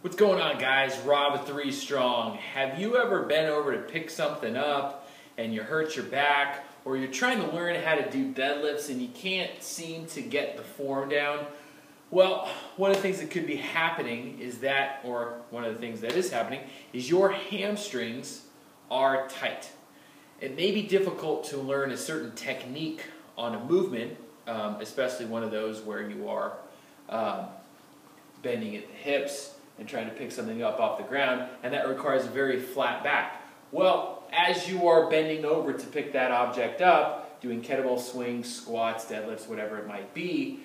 What's going on, guys? Rob with 3STRONG. Have you ever been over to pick something up and you hurt your back, or you're trying to learn how to do deadlifts and you can't seem to get the form down? Well, one of the things that could be happening is that, or one of the things that is happening, is your hamstrings are tight. It may be difficult to learn a certain technique on a movement, especially one of those where you are bending at the hips and trying to pick something up off the ground, and that requires a very flat back. Well, as you are bending over to pick that object up, doing kettlebell swings, squats, deadlifts, whatever it might be,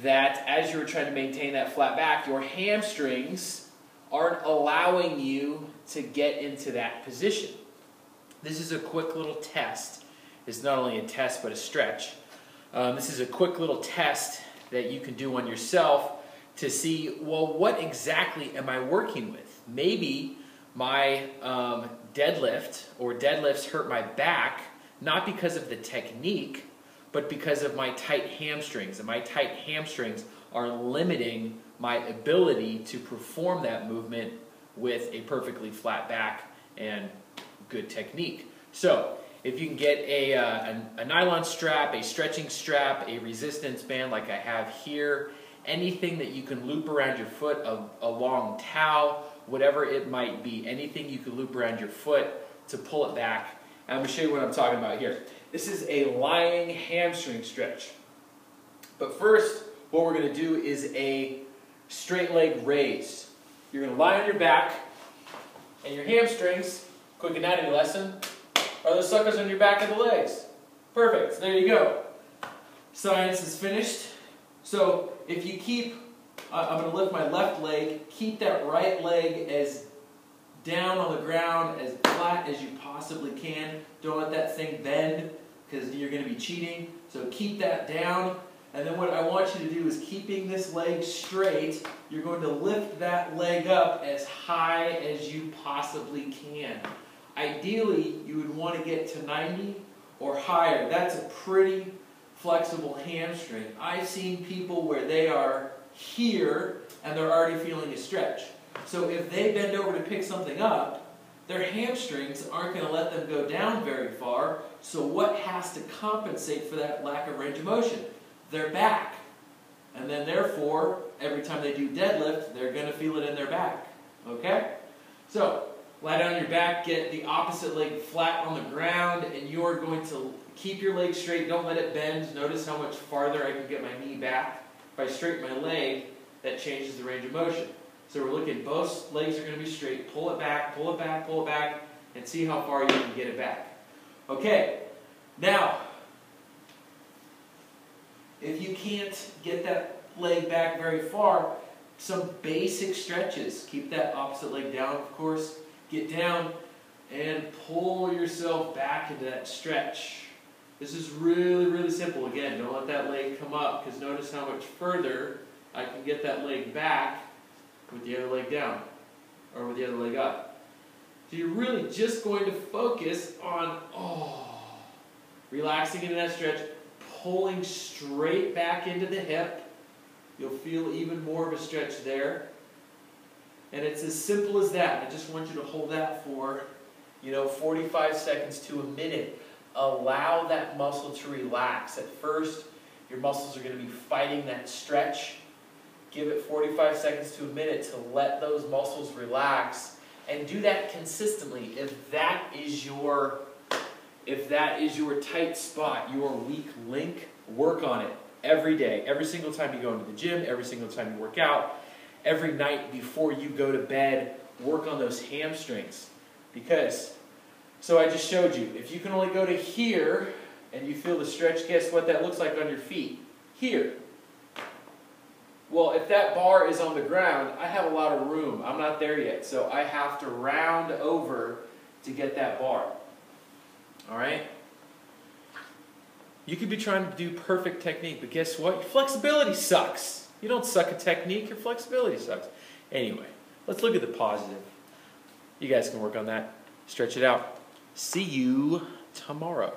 that as you're trying to maintain that flat back, your hamstrings aren't allowing you to get into that position. This is a quick little test. It's not only a test, but a stretch. This is a quick little test that you can do on yourself to see, well, what exactly am I working with? Maybe my deadlift or deadlifts hurt my back, not because of the technique, but because of my tight hamstrings. And my tight hamstrings are limiting my ability to perform that movement with a perfectly flat back and good technique. So if you can get a nylon strap, a stretching strap, a resistance band like I have here, anything that you can loop around your foot, a long towel, whatever it might be, anything you can loop around your foot to pull it back. And I'm going to show you what I'm talking about here. This is a lying hamstring stretch. But first, what we're going to do is a straight leg raise. You're going to lie on your back, and your hamstrings, quick anatomy lesson, are the suckers on your back of the legs. Perfect. So there you go. Science is finished. So if you keep, I'm going to lift my left leg, keep that right leg as down on the ground, as flat as you possibly can. Don't let that thing bend, because you're going to be cheating. So keep that down. And then what I want you to do is, keeping this leg straight, you're going to lift that leg up as high as you possibly can. Ideally, you would want to get to 90 or higher. That's a pretty flexible hamstring. I've seen people where they are here and they're already feeling a stretch. So if they bend over to pick something up, their hamstrings aren't going to let them go down very far. So what has to compensate for that lack of range of motion? Their back. And then therefore, every time they do deadlift, they're going to feel it in their back. Okay? So lie down on your back, get the opposite leg flat on the ground, and you're going to keep your leg straight. Don't let it bend. Notice how much farther I can get my knee back. If I straighten my leg, that changes the range of motion. So we're looking, both legs are going to be straight. Pull it back, pull it back, pull it back, and see how far you can get it back. Okay, now, if you can't get that leg back very far, some basic stretches. Keep that opposite leg down, of course. Get down and pull yourself back into that stretch. This is really, really simple. Again, don't let that leg come up, because notice how much further I can get that leg back with the other leg down, or with the other leg up. So you're really just going to focus on, relaxing into that stretch, pulling straight back into the hip. You'll feel even more of a stretch there. And it's as simple as that. I just want you to hold that for, 45 seconds to a minute. Allow that muscle to relax. At first, your muscles are going to be fighting that stretch. Give it 45 seconds to a minute to let those muscles relax, and do that consistently. If that is your tight spot, your weak link, work on it every day, every single time you go into the gym, every single time you work out, every night before you go to bed, work on those hamstrings. Because, so I just showed you, if you can only go to here and you feel the stretch, guess what that looks like on your feet? Here. Well, if that bar is on the ground, I have a lot of room. I'm not there yet, so I have to round over to get that bar. All right? You could be trying to do perfect technique, but guess what? Your flexibility sucks. You don't suck at technique, your flexibility sucks. Anyway, let's look at the positive. You guys can work on that. Stretch it out. See you tomorrow.